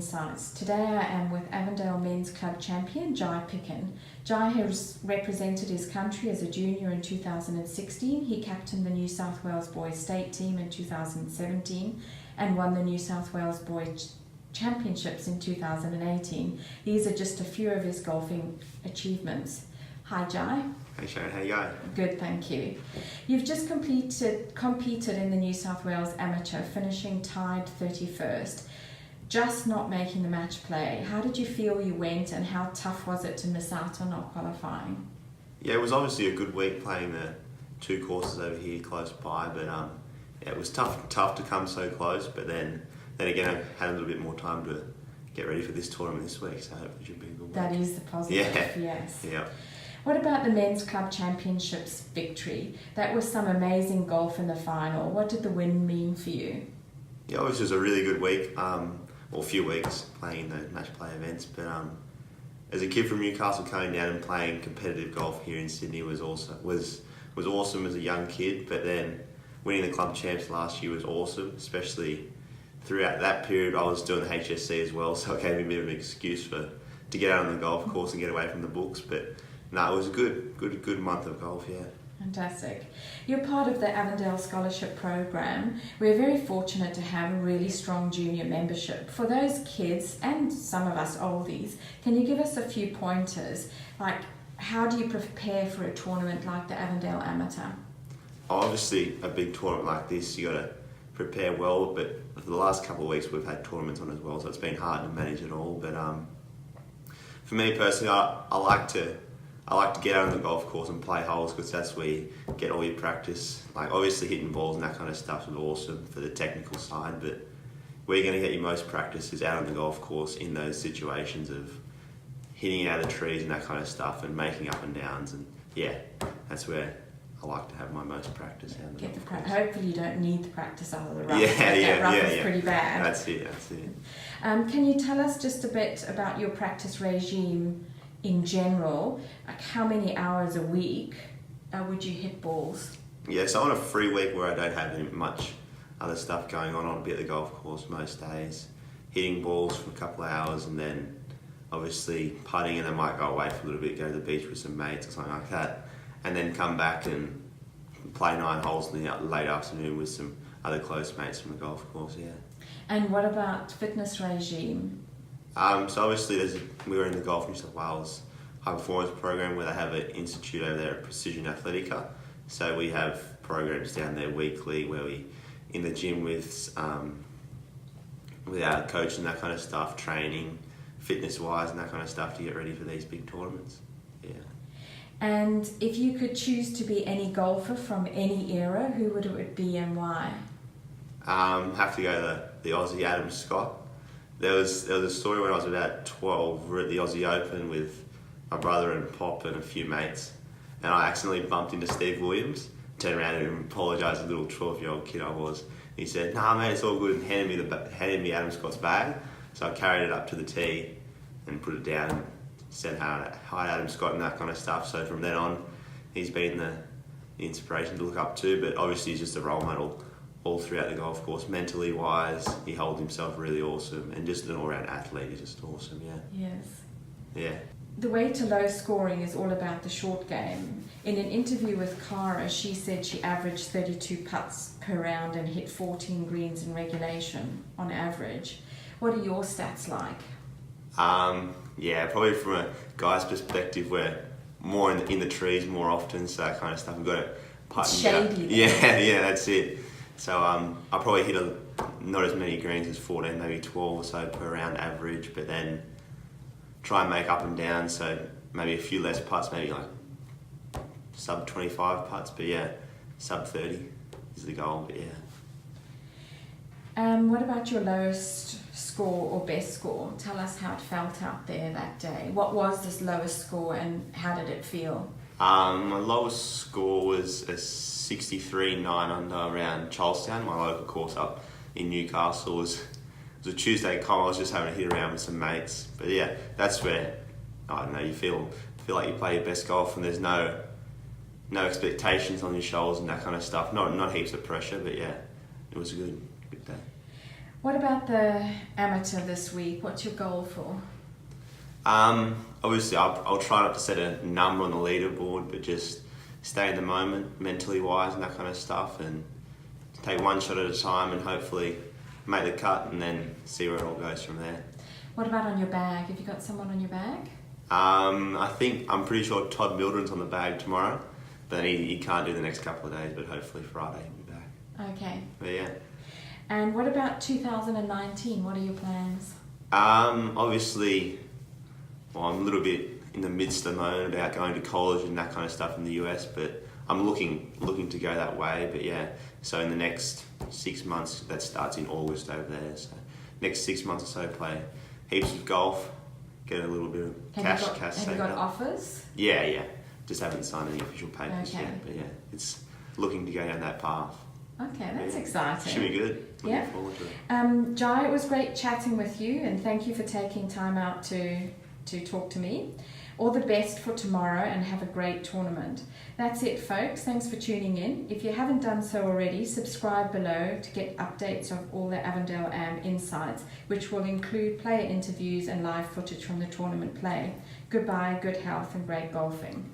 Insights. Today I am with Avondale Men's Club champion Jye Pickin. Jye has represented his country as a junior in 2016. He captained the New South Wales boys state team in 2017 and won the New South Wales boys championships in 2018. These are just a few of his golfing achievements. Hi Jye. Hey Sharon, how you going? Good, thank you. You've just competed in the New South Wales Amateur, finishing tied 31st, just not making the match play. How did you feel you went, and how tough was it to miss out on not qualifying? Yeah, it was obviously a good week playing the two courses over here close by, but it was tough to come so close. But then again, I had a little bit more time to get ready for this tournament this week, so hopefully it should be a good week. That is the positive, yes. Yeah. What about the Men's Club Championships victory? That was some amazing golf in the final. What did the win mean for you? Yeah, it was just a really good week, or a few weeks playing in the match play events. But as a kid from Newcastle, coming down and playing competitive golf here in Sydney was awesome as a young kid. But then winning the club champs last year was awesome, especially throughout that period. I was doing the HSC as well, so it gave me a bit of an excuse to get out on the golf course and get away from the books. But no, it was a good month of golf, yeah. Fantastic. You're part of the Avondale Scholarship Program. We're very fortunate to have a really strong junior membership. For those kids, and some of us oldies, can you give us a few pointers? Like, how do you prepare for a tournament like the Avondale Amateur? Obviously, a big tournament like this, you got to prepare well, but for the last couple of weeks we've had tournaments on as well, so it's been hard to manage it all. But for me personally, I like to get out on the golf course and play holes, because that's where you get all your practice. Like, obviously hitting balls and that kind of stuff is awesome for the technical side, but where you're going to get your most practice is out on the golf course in those situations of hitting out of the trees and that kind of stuff and making up and downs. And yeah, that's where I like to have my most practice out on the golf course. Hopefully you don't need the practice out of the rough. That rough is pretty bad. That's it. Can you tell us just a bit about your practice regime in general? Like, how many hours a week would you hit balls? Yeah, so on a free week where I don't have much other stuff going on, I'll be at the golf course most days, hitting balls for a couple of hours, and then obviously putting, and I might go away for a little bit, go to the beach with some mates or something like that, and then come back and play 9 holes in the late afternoon with some other close mates from the golf course, yeah. And what about fitness regime? So obviously we were in the Golf New South Wales High Performance Program, where they have an institute over there at Precision Athletica. So we have programs down there weekly where we in the gym with our coach and that kind of stuff, training fitness wise and that kind of stuff to get ready for these big tournaments. Yeah. And if you could choose to be any golfer from any era, who would it be and why? Have to go the Aussie Adam Scott. There was a story when I was about 12. We were at the Aussie Open with my brother and Pop and a few mates, and I accidentally bumped into Steve Williams. Turned around and apologised, a little 12-year-old kid I was. He said, "Nah, mate, it's all good," and handed me Adam Scott's bag. So I carried it up to the tee and put it down and said hi Adam Scott and that kind of stuff. So from then on, he's been the inspiration to look up to, but obviously he's just a role model all throughout the golf course. Mentally wise, he holds himself really awesome, and just an all-round athlete. He's just awesome, yeah. Yes. Yeah. The way to low scoring is all about the short game. In an interview with Cara, she said she averaged 32 putts per round and hit 14 greens in regulation on average. What are your stats like? Yeah, probably from a guy's perspective, we're more in the trees more often, so that kind of stuff. We've got to putt. It's shady. Yeah, that's it. So I probably hit not as many greens as 14, maybe 12 or so per round average, but then try and make up and down, so maybe a few less putts, maybe like sub 25 putts, but yeah, sub 30 is the goal, but yeah. What about your lowest score or best score? Tell us how it felt out there that day. What was this lowest score and how did it feel? My lowest score was a 63 9 under around Charlestown, my local course up in Newcastle. It was a Tuesday comp. I was just having a hit around with some mates. But yeah, that's where, I don't know, you feel like you play your best golf and there's no expectations on your shoulders and that kind of stuff. Not heaps of pressure, but yeah, it was a good day. What about the amateur this week? What's your goal for? Obviously, I'll try not to set a number on the leaderboard, but just stay in the moment, mentally wise, and that kind of stuff, and take one shot at a time, and hopefully make the cut, and then see where it all goes from there. What about on your bag? Have you got someone on your bag? I'm pretty sure Todd Mildren's on the bag tomorrow, but he can't do the next couple of days, but hopefully Friday he'll be back. Okay. But yeah. And what about 2019? What are your plans? Obviously, well, I'm a little bit in the midst of the moment about going to college and that kind of stuff in the US, but I'm looking to go that way. But yeah, so in the next 6 months, that starts in August over there. So next 6 months or so, play heaps of golf, get a little bit of cash Have saved you got up. offers? Yeah. Just haven't signed any official papers Okay. yet. But yeah, it's looking to go down that path. Okay, that's Yeah. exciting. Should be good. Looking Yeah. forward to it. Jye, it was great chatting with you, and thank you for taking time out to talk to me. All the best for tomorrow, and have a great tournament. That's it, folks. Thanks for tuning in. If you haven't done so already, subscribe below to get updates of all the Avondale Am Insights, which will include player interviews and live footage from the tournament play. Goodbye, good health, and great golfing.